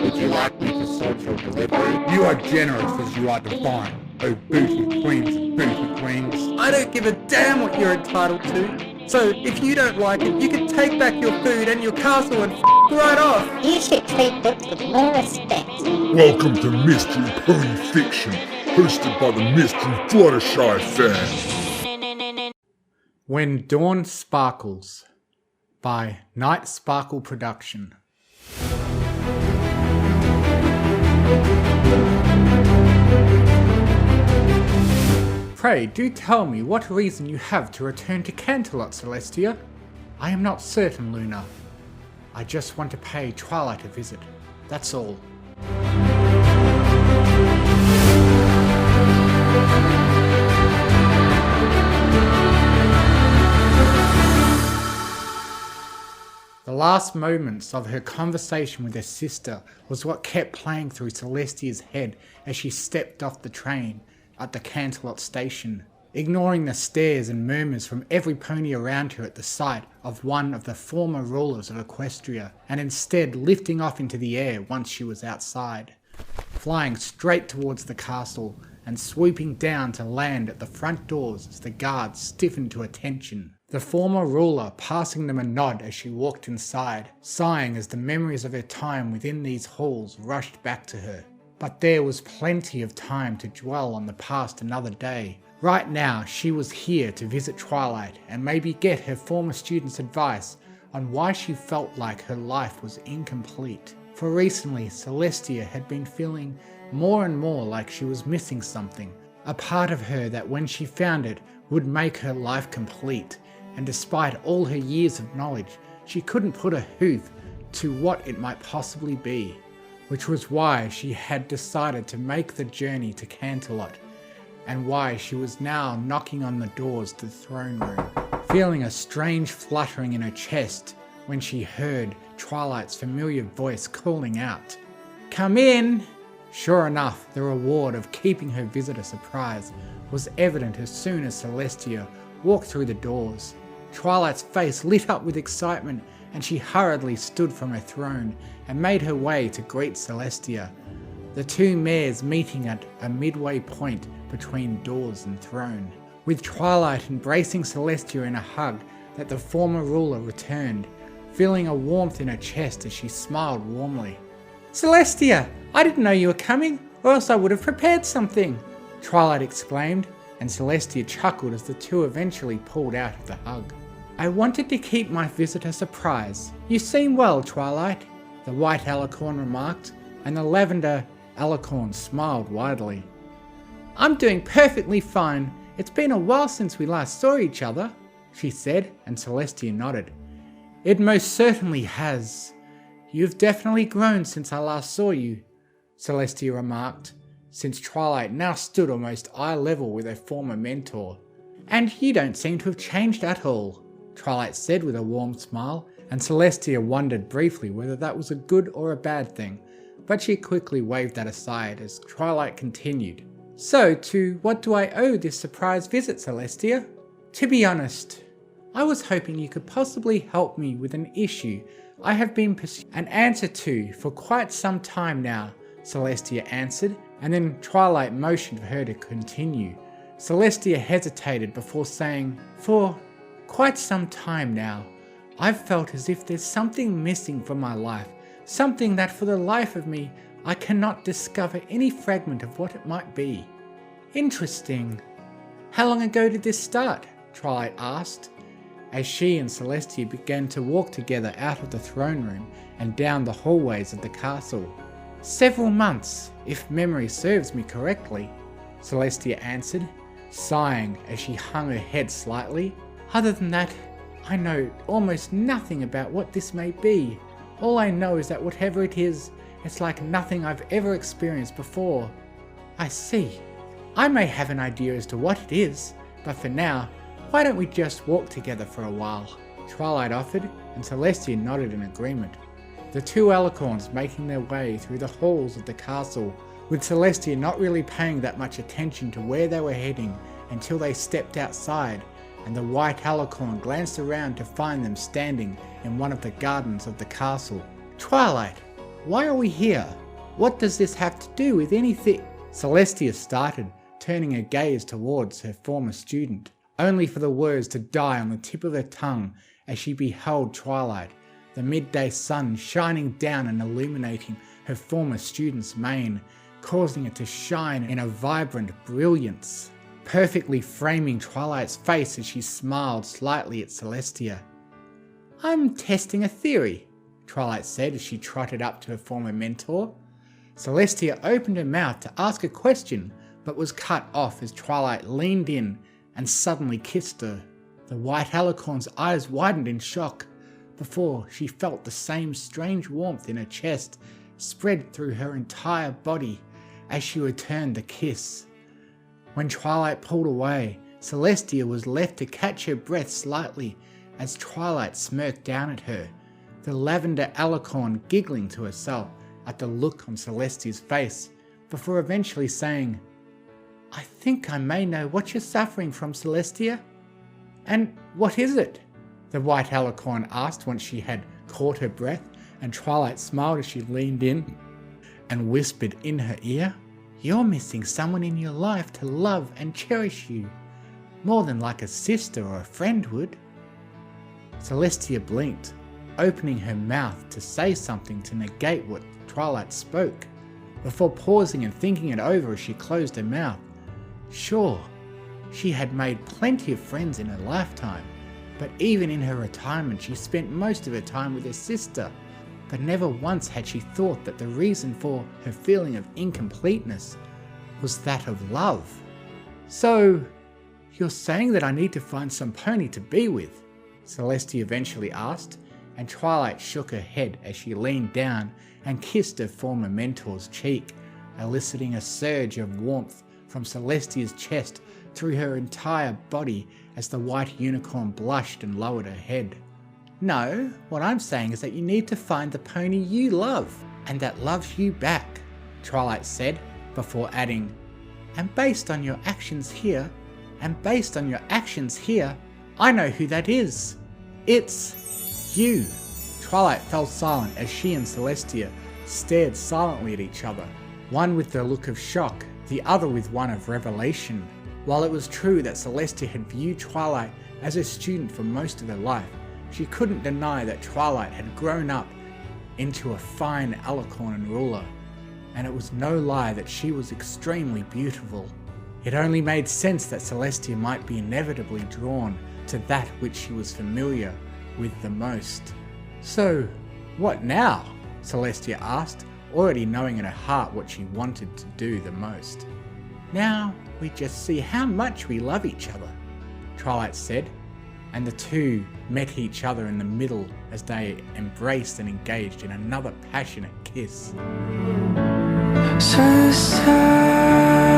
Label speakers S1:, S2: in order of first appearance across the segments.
S1: Would you like me to sort your delivery?
S2: You are generous as you are divine, oh booty queens and booty queens.
S3: I don't give a damn what you're entitled to. So if you don't like it, you can take back your food and your castle and right off.
S4: You should treat them with more respect.
S5: Welcome to Mystery Pony Fiction, hosted by the Mystery Fluttershy fan.
S2: When Dawn Sparkles by Night Sparkle Production. Pray, do tell me what reason you have to return to Canterlot, Celestia. I am not certain, Luna. I just want to pay Twilight a visit. That's all. The last moments of her conversation with her sister was what kept playing through Celestia's head as she stepped off the train at the Canterlot station, ignoring the stares and murmurs from every pony around her at the sight of one of the former rulers of Equestria, and instead lifting off into the air once she was outside, flying straight towards the castle and swooping down to land at the front doors as the guards stiffened to attention. The former ruler passing them a nod as she walked inside, sighing as the memories of her time within these halls rushed back to her. But there was plenty of time to dwell on the past another day. Right now, she was here to visit Twilight and maybe get her former students' advice on why she felt like her life was incomplete. For recently, Celestia had been feeling more and more like she was missing something, a part of her that when she found it would make her life complete. And despite all her years of knowledge, she couldn't put a hoof to what it might possibly be, which was why she had decided to make the journey to Canterlot, and why she was now knocking on the doors to the throne room, feeling a strange fluttering in her chest when she heard Twilight's familiar voice calling out, "Come in!" Sure enough, the reward of keeping her visit a surprise was evident as soon as Celestia walked through the doors. Twilight's face lit up with excitement, and she hurriedly stood from her throne and made her way to greet Celestia, the two mares meeting at a midway point between doors and throne, with Twilight embracing Celestia in a hug that the former ruler returned, feeling a warmth in her chest as she smiled warmly. "Celestia, I didn't know you were coming, or else I would have prepared something," Twilight exclaimed, and Celestia chuckled as the two eventually pulled out of the hug. "I wanted to keep my visit a surprise. You seem well, Twilight," the white alicorn remarked, and the lavender alicorn smiled widely. "I'm doing perfectly fine. It's been a while since we last saw each other," she said, and Celestia nodded. "It most certainly has. You've definitely grown since I last saw you," Celestia remarked, since Twilight now stood almost eye level with her former mentor. "And you don't seem to have changed at all," Twilight said with a warm smile, and Celestia wondered briefly whether that was a good or a bad thing, but she quickly waved that aside as Twilight continued. "So, to what do I owe this surprise visit, Celestia? To be honest, I was hoping you could possibly help me with an issue I have been pursuing an answer to for quite some time now," Celestia answered, and then Twilight motioned for her to continue. Celestia hesitated before saying, "For quite some time now, I've felt as if there's something missing from my life, something that for the life of me I cannot discover any fragment of what it might be." "Interesting. How long ago did this start?" Twilight asked, as she and Celestia began to walk together out of the throne room and down the hallways of the castle. "Several months, if memory serves me correctly," Celestia answered, sighing as she hung her head slightly. "Other than that, I know almost nothing about what this may be. All I know is that whatever it is, it's like nothing I've ever experienced before." "I see. I may have an idea as to what it is, but for now, why don't we just walk together for a while?" Twilight offered, and Celestia nodded in agreement. The two alicorns making their way through the halls of the castle, with Celestia not really paying that much attention to where they were heading until they stepped outside, and the white alicorn glanced around to find them standing in one of the gardens of the castle. "Twilight, Why are we here? What does this have to do with anything? Celestia started, turning her gaze towards her former student, only for the words to die on the tip of her tongue as she beheld Twilight, the midday sun shining down and illuminating her former student's mane, causing it to shine in a vibrant brilliance, perfectly framing Twilight's face as she smiled slightly at Celestia. "I'm testing a theory," Twilight said as she trotted up to her former mentor. Celestia opened her mouth to ask a question, but was cut off as Twilight leaned in and suddenly kissed her. The white alicorn's eyes widened in shock before she felt the same strange warmth in her chest spread through her entire body as she returned the kiss. When Twilight pulled away, Celestia was left to catch her breath slightly as Twilight smirked down at her, the lavender alicorn giggling to herself at the look on Celestia's face, before eventually saying, "I think I may know what you're suffering from, Celestia." "And what is it?" the white alicorn asked once she had caught her breath, and Twilight smiled as she leaned in and whispered in her ear, "You're missing someone in your life to love and cherish you, more than like a sister or a friend would." Celestia blinked, opening her mouth to say something to negate what Twilight spoke, before pausing and thinking it over as she closed her mouth. Sure, she had made plenty of friends in her lifetime, but even in her retirement she spent most of her time with her sister, but never once had she thought that the reason for her feeling of incompleteness was that of love. "So, you're saying that I need to find some pony to be with?" Celestia eventually asked, and Twilight shook her head as she leaned down and kissed her former mentor's cheek, eliciting a surge of warmth from Celestia's chest through her entire body as the white unicorn blushed and lowered her head. "No, what I'm saying is that you need to find the pony you love, and that loves you back," Twilight said, before adding, "And based on your actions here, I know who that is. It's you." Twilight fell silent as she and Celestia stared silently at each other, one with the look of shock, the other with one of revelation. While it was true that Celestia had viewed Twilight as a student for most of her life, she couldn't deny that Twilight had grown up into a fine alicorn and ruler, and it was no lie that she was extremely beautiful. It only made sense that Celestia might be inevitably drawn to that which she was familiar with the most. "So, what now?" Celestia asked, already knowing in her heart what she wanted to do the most. "Now we just see how much we love each other," Twilight said, and the two met each other in the middle as they embraced and engaged in another passionate kiss.
S6: So this time,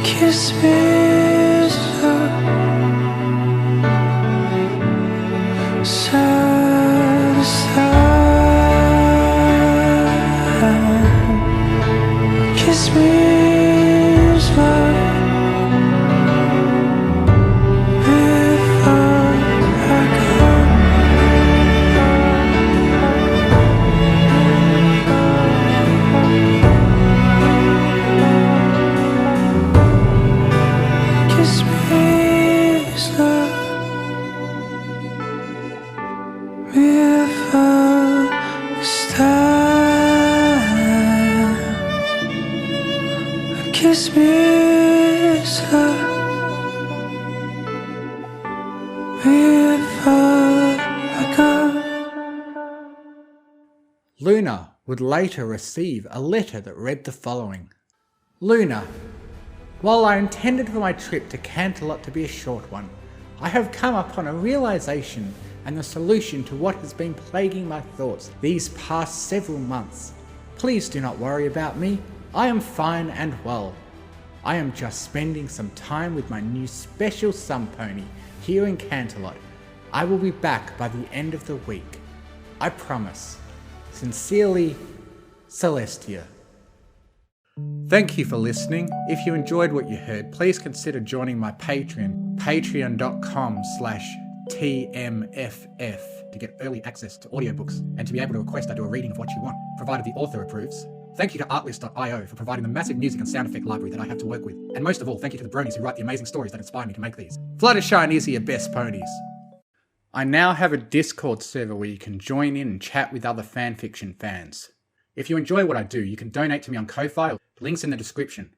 S6: kiss me slow. So this time, kiss me slow. Before I go. Kiss me slow. Before it's time. Kiss me slow. Before I go.
S2: Luna would later receive a letter that read the following. Luna, while I intended for my trip to Canterlot to be a short one, I have come upon a realization and the solution to what has been plaguing my thoughts these past several months. Please do not worry about me. I am fine and well. I am just spending some time with my new special sun pony here in Canterlot. I will be back by the end of the week. I promise. Sincerely, Celestia. Thank you for listening. If you enjoyed what you heard, please consider joining my Patreon, patreon.com/TMFF. to get early access to audiobooks and to be able to request I do a reading of what you want, provided the author approves. Thank you to Artlist.io for providing the massive music and sound effect library that I have to work with. And most of all, thank you to the bronies who write the amazing stories that inspire me to make these. Fluttershy and Izzy are best ponies. I now have a Discord server where you can join in and chat with other fanfiction fans. If you enjoy what I do, you can donate to me on Ko-Fi, links in the description.